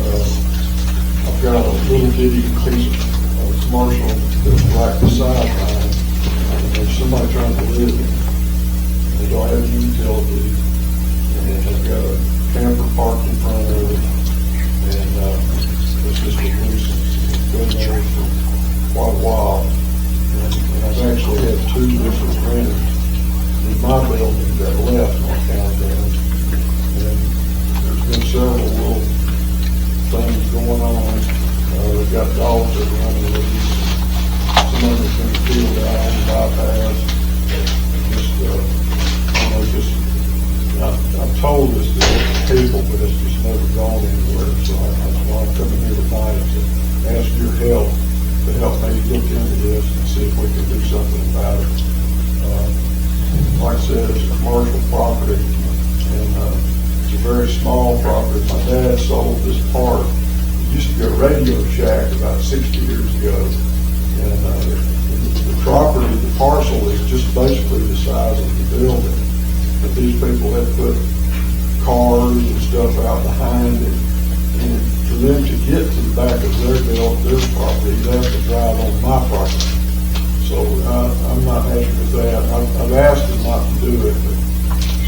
I've got a little bitty piece of commercial that's right beside mine, and there's somebody trying to live in it. They don't have utilities, and they've got a camper parked in front of it, and it's just a nuisance. It's been there for quite a while. And I've actually had 2 different renters in my building that left on account of that. And there's been several little things going on. They've got dogs that are running loose. Some of them's been killed out on the bypass. I've told this to different people, but it's just never gone anywhere. So that's why I'm coming here tonight to ask your help to help me look into this and see if we can do something about it. Like I said, it's commercial property, and it's a very small property. My dad sold this part. It used to be a radio shack about 60 years ago, and the property, the parcel is just basically the size of the building. But these people have put cars and stuff out behind it, and for them to get to the back of their property, they have to drive on my property. So I'm not happy with that. I've asked them not to do it, but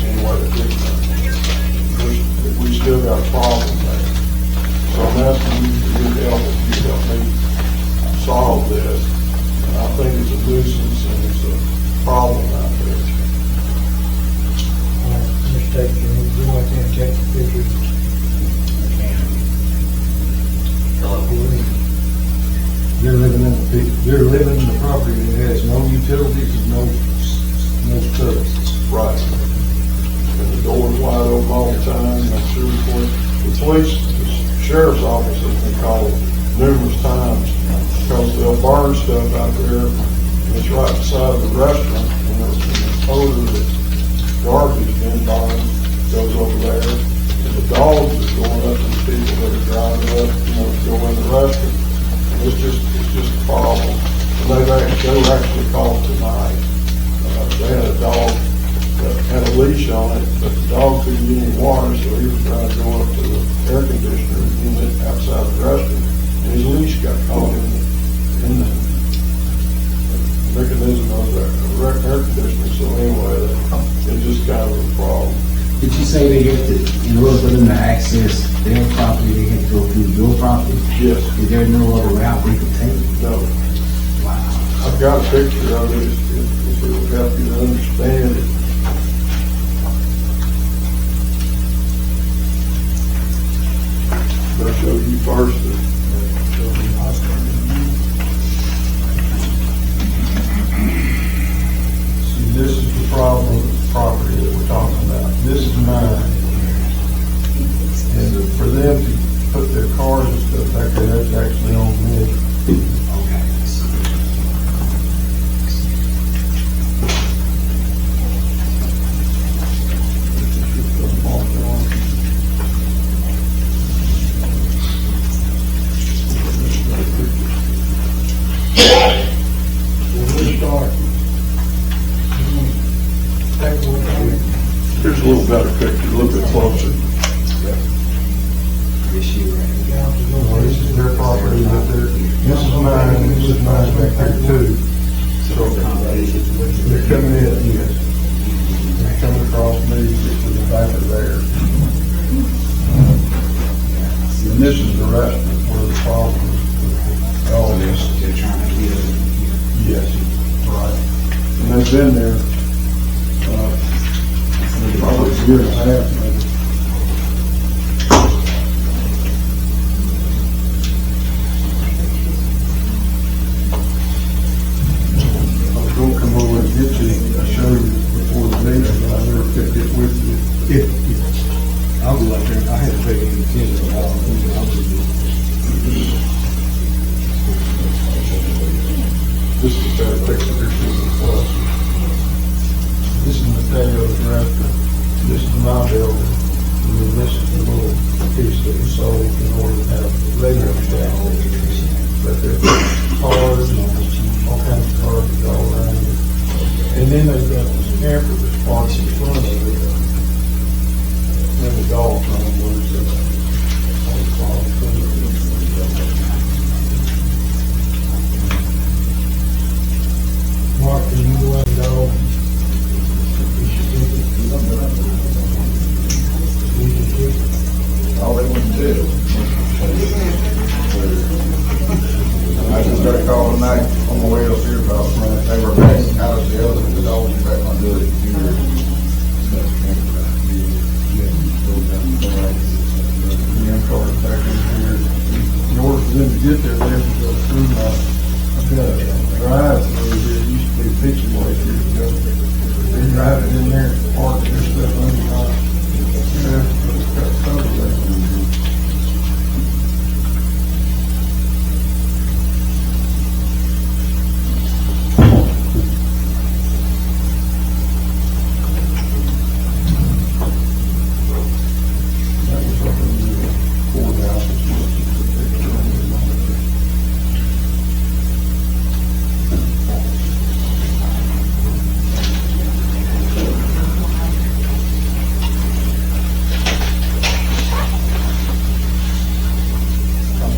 anyway, we still got a problem there. So I'm asking you for your help if you help me solve this. And I think it's a nuisance and it's a problem out there. All right, Mr. Tate, can you go out there and check the pictures? You're living in the property that has no utilities and no services. Right. And the door's wide open all the time. I'm sure the police, the sheriff's office has been called numerous times because they'll burn stuff out there. And it's right beside the restaurant, and the odor of garbage being burned goes over there. And the dogs are going up to the people that are driving up, to go in the restaurant. It's just a problem. And they were actually called tonight. They had a dog that had a leash on it, but the dog couldn't get any water, so he was trying to go up to the air conditioner unit outside the restaurant. And his say they have to, in order for them to access their property, they have to go through your property? Yes, Is there no other route they could take? no. Wow. I've got a picture of it, if it would help you to understand it. But I'll show you first. See, this is the problem with the property that we're talking about. This is mine. And for them to put their cars and stuff back there, that's actually on me. Okay. Here's a little better picture, a little bit closer. This year, right? This is their property, but this is mine, and this is mine back there too. So they're coming in, yes. They're coming across me, this is the back of there. And this is the rest of where the problem is. All this. They're trying to get it. Yes, right. And they've been there, probably a year and a half maybe. I was gonna come over and get you, I show you before the meeting, but I never kept it with you. I'll go out there, I had to take it in the I'll just do it. This is better picture before. This is Mateo's director, this is my building, and then this is the little piece that was sold in order to have radio staff. But there's cars, all kinds of cars all around it. And then they've got this camper that's parked in front of it. And the dog run was, Mark, can you go and go? All they want to do. I just got a call tonight on my way up here about when they were back out of the other, the dogs were back on the computer. Yeah, cars back in here. In order for them to get there, they have to go through I've got a drive-through here, it used to be a picture place years ago. They drive it in there, park their stuff under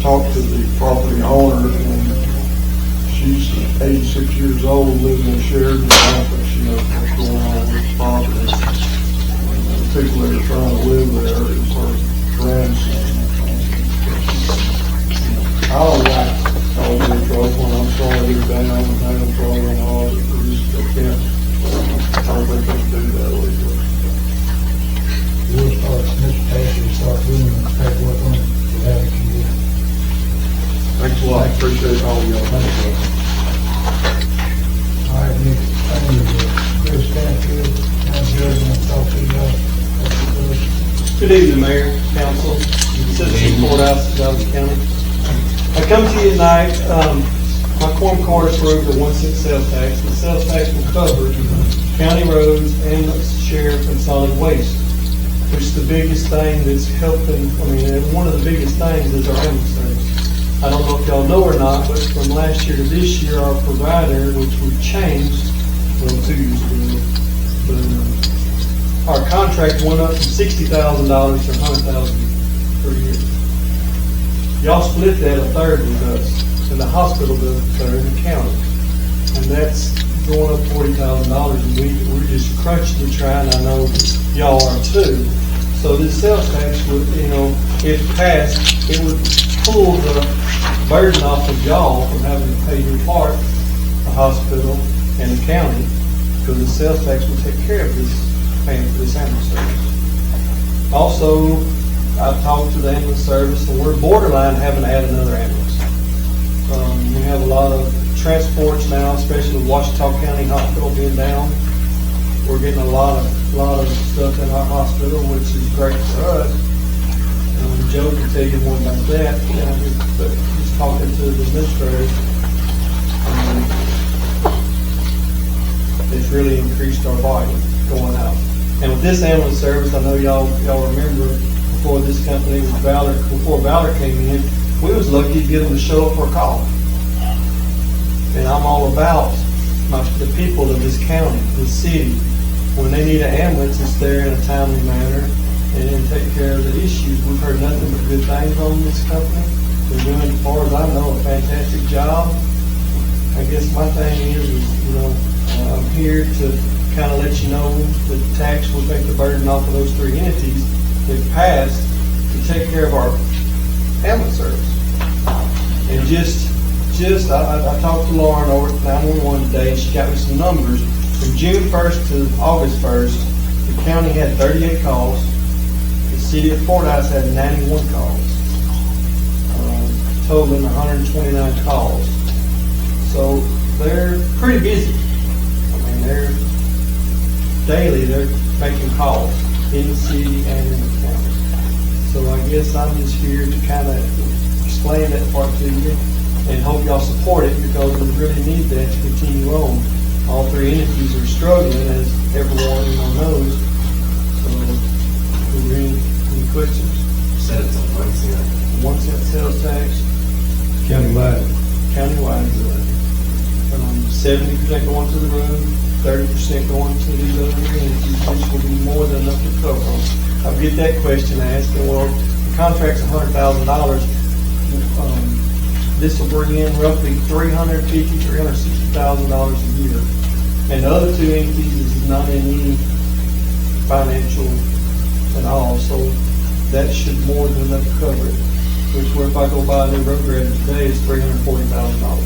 talked to the property owner, and she's 86 years old, living in Sheridan, but she knows what's going on with the property. And the people that are trying to live there is her grandson. I don't like all the trouble, and I'm sorry they're down and having trouble and all, they can't, I don't think they can do that legally. We'll start, Mr. Patrick, start doing the paperwork on it, that it can get. Thanks a lot, appreciate all y'all. All right, Nick, I need Chris Stanfield, I'm judge, and I'll talk to you. Good evening, Mayor, Council, citizens of Fordyce, Dallas County. I come to you tonight, my quorum card approved the 1/6 sales tax. The sales tax will cover county roads, ambulance, sheriff, and solid waste, which is the biggest thing that's helping, one of the biggest things is our ambulance service. I don't know if y'all know or not, but from last year to this year, our provider, which we've changed, 2 years ago, but our contract went up from $60,000 to $100,000 per year. Y'all split that a third with us, and the hospital does a third, and the county. And that's going up $40,000, and we're just crunching to try, and I know y'all are too, So this sales tax would, if passed, it would pull the burden off of y'all from having to pay your part, the hospital and the county, because the sales tax would take care of this, paying for this ambulance service. Also, I've talked to the ambulance service, and we're borderline having to add another ambulance. We have a lot of transports now, especially with Washita County Hospital being down. We're getting a lot of stuff in our hospital, which is great for us. Joe can tell you more about that, but he's talking to the administrator. It's really increased our volume going out. And with this ambulance service, I know y'all remember before this company was before Valor came in, we was lucky to get them to show up for a call. And I'm all about the people of this county, this city. When they need an ambulance, it's there in a timely manner and then take care of the issues. We've heard nothing but good things on this company. They're doing, as far as I know, a fantastic job. I guess my thing is I'm here to kind of let you know that the tax will take the burden off of those three entities, if passed, to take care of our ambulance service. And I talked to Lauren over at 911 today, and she got me some numbers. From June 1st to August 1st, the county had 38 calls. The city of Fordyce had 91 calls, totaling 129 calls. So they're pretty busy. I mean, they're making calls in the city and in the county. So I guess I'm just here to kind of explain that part to you and hope y'all support it, because we really need that to continue on. All three entities are struggling, as everyone knows. So, are there any questions? Said it's a 1 cent. 1 cent sales tax. Countywide. Countywide. 70% going to the road, 30% going to these other entities, which will be more than enough to cover them. I get that question asked, and well, the contract's $100,000. This will bring in roughly $350,000, $360,000 a year. And the other two entities is not in any financial at all, so that should more than enough to cover it. Which, where if I go buy a new road grader today, is $340,000.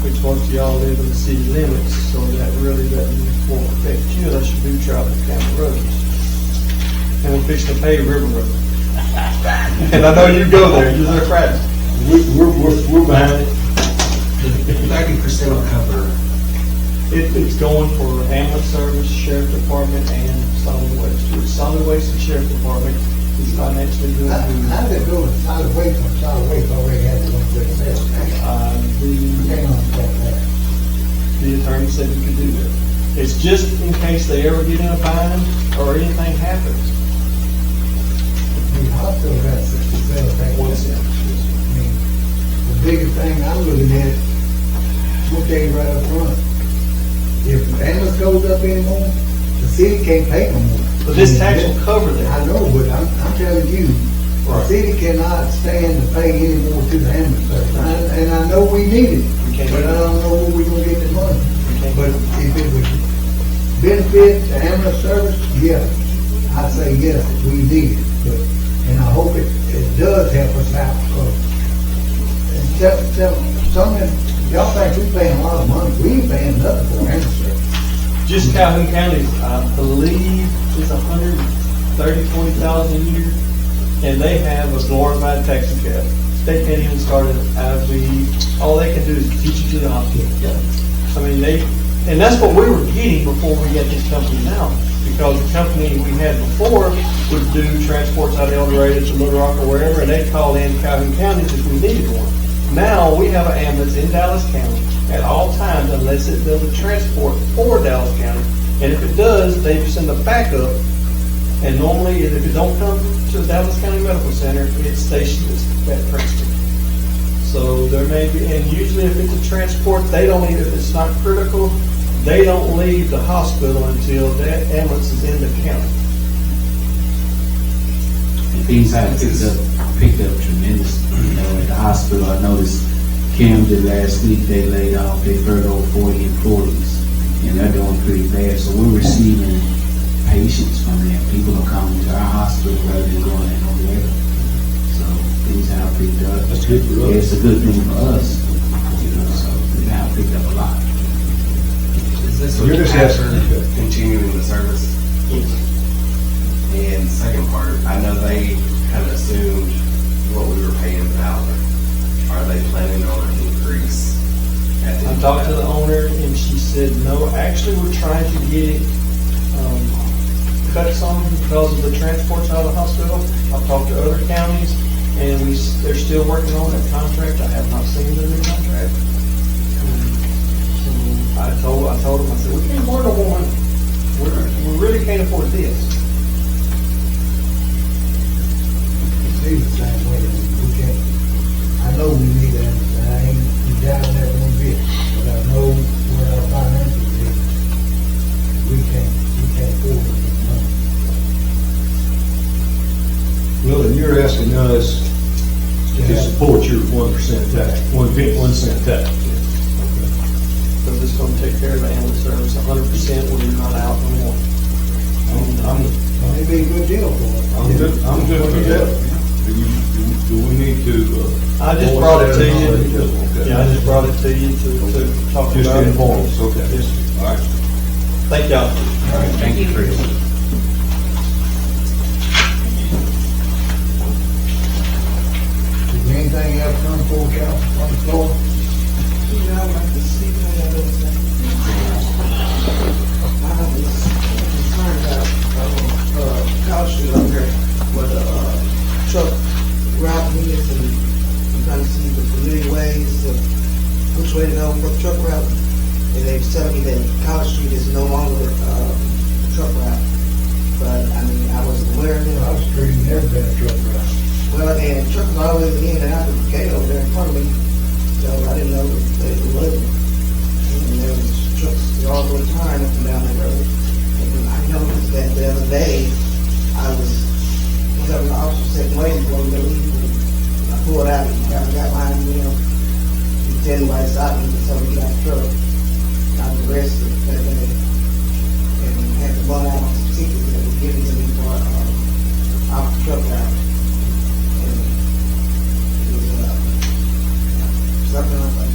Which most of y'all live in the city limits, so that really won't affect you unless you do travel county roads. And we're fixing to pay River Road. And I know you go there, you're there practice. We're behind it. 30% will cover. It's going for ambulance service, sheriff department, and solid waste. With solid waste and sheriff department is financially doing good. How did it go with solid waste? Solid waste already had to go through the sales tax. Hang on that. The attorney said we could do that. It's just in case they ever get in a bind or anything happens. The hospital got sales tax. 1 cent. I mean, the biggest thing I'm looking at, we'll tell you right up front. If the ambulance goes up anymore, the city can't pay no more. But this tax will cover that. I know, but I'm telling you, the Right. city cannot stand to pay any more to the ambulance service. And I know we need it, We can't do but I that. don't know where we're gonna get the money. can't But do if it would benefit the ambulance service, yeah, I say yes, we need it. But, and I hope it does help us out, because y'all think we paying a lot of money, we ain't paying nothing for ambulance service. Just Calhoun County, I believe, is $140,000 a year, and they have a glorified taxi cab. They can't even start an IV. All they can do is teach you to the hospital. I mean, and that's what we were getting before we got this company now, because the company we had before would do transports out of El Dorado to Little Rock or wherever, and they'd call in Calhoun County if we needed one. Now we have an ambulance in Dallas County at all times, unless it does a transport for Dallas County. And if it does, they send a backup. And normally, if it don't come to the Dallas County Medical Center, it's stationed at Princeton. So there may be, and usually if it's a transport, they don't even, if it's not critical, they don't leave the hospital until that ambulance is in the county. Things have picked up tremendous, at the hospital. I noticed Kim did last week, they laid off, they furloughed 40 employees, and they're doing pretty bad. So we're receiving patients from there. People are coming to our hospital rather than going in over there. So things have picked up. That's good for us. Yeah, it's a good thing for us. You know, so they have picked up a lot. Is this You're what just after asking- continuing the service? And second part, I know they kind of assumed what we were paying out. Are they planning on an increase? At the I end of talked to that? the owner and she said, no, actually, we're trying to get it, cut some because of the transports out of the hospital. I've talked to other counties and they're still working on that contract. I have not seen the new contract. So I told them, I said, we can't afford no more money. We really can't afford this. It's the same way, we can't, I know we need that, and I ain't doubting that one bit, but I know where our finances is. We can't afford it. Well, then you're asking us to support your 1% tax, 1 cent tax. Because it's going to take care of the ambulance service 100% when you're not out no more. It'd be a good deal for us. I'm good for that. Do we need to? I just brought it to you. Okay. Yeah, I just brought it to you to talk Just about it. inform us, okay. Yes, sir. All right. Thank y'all. All right, thank you, Chris. Is there anything else come for council on the floor? You know, like the city, I was concerned about, College Street up here, where the, truck route is, and I'm trying to see the familiar ways of which way to go for the truck route. And they was telling me that College Street is no longer, a truck route. But, I mean, I wasn't aware of it. Our street never been a truck route. Well, and truck was always in and out of the gate over there in front of me, so I didn't know that it wasn't. And there was trucks all the time up and down the road. And I noticed that the other day, I was the officer sitting waiting for me to leave, and I pulled out and got behind me, he tell me why he stopped me, so he got the truck. I was arrested that day, and had to run out some tickets that was given to me for, off the truck route. Something like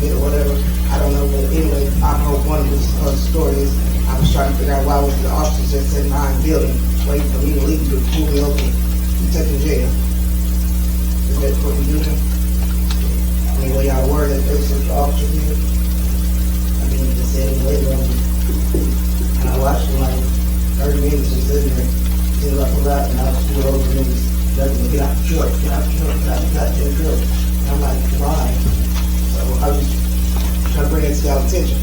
or whatever. I don't know, but anyway, I hope one of the stories I was trying to figure out why was the officer just sitting behind the building waiting for me to leave to pull me over and take me to jail. Is that what we do? I mean, were y'all aware that there was such an officer here? I mean, he just said he waited on me. And I watched him like 30 minutes just sitting there until I pulled out and I was pulled over and he was letting me get out the truck, get out the truck, get out the truck. And I'm like, why? So I was trying to bring it to y'all's attention.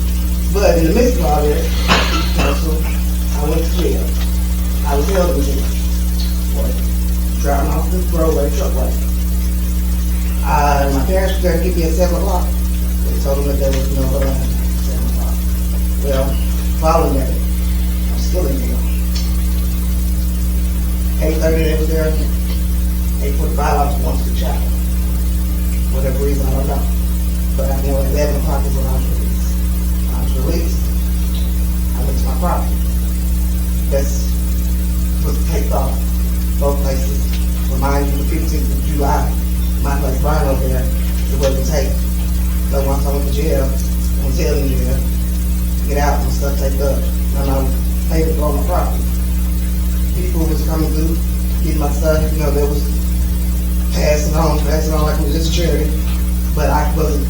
But in the midst of all that, council, I went to jail. I was held in jail for driving off the roadway truckway. My parents were going to get me at 7 o'clock. They told them that there was no at 7 o'clock. Well, following that, I'm still in jail. 8:30 they was there. 8:45 I was going to the chapel. Whatever reason, I don't know. But I know at 11 o'clock is when I was released. When I was released, I went to my property. That's was taped off both places. Remind you, the 15th of July, my place right over there, it wasn't taped. But once I went to jail, I'm telling you, get out and stuff taped up. And I paid to go on my property. People was coming through, getting my stuff, you know, there was passing on like it was just charity. But I wasn't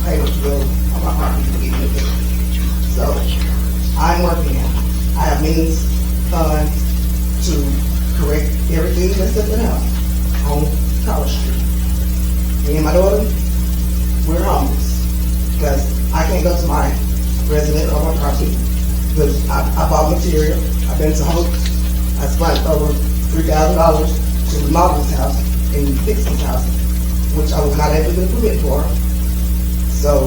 able to go on my property to get it. So I'm working on it. I have means, funds to correct everything that's in the house on College Street. Me and my daughter, we're homeless because I can't go to my resident or my property because I bought material. I've been to home. I spent over $3,000 to remodel this house and fix this house, which I was not able to get a permit for. So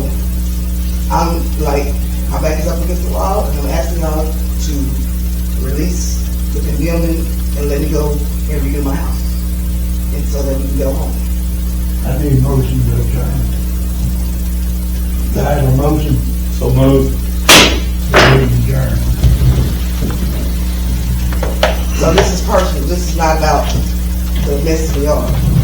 I'm like, my back is up against the wall, and I'm asking y'all to release the condemning and let me go and redo my house, and so that we can go home. I need a motion to adjourn. Do I have a motion? So moved. adjourn. So this is personal, this is not about the mess we are.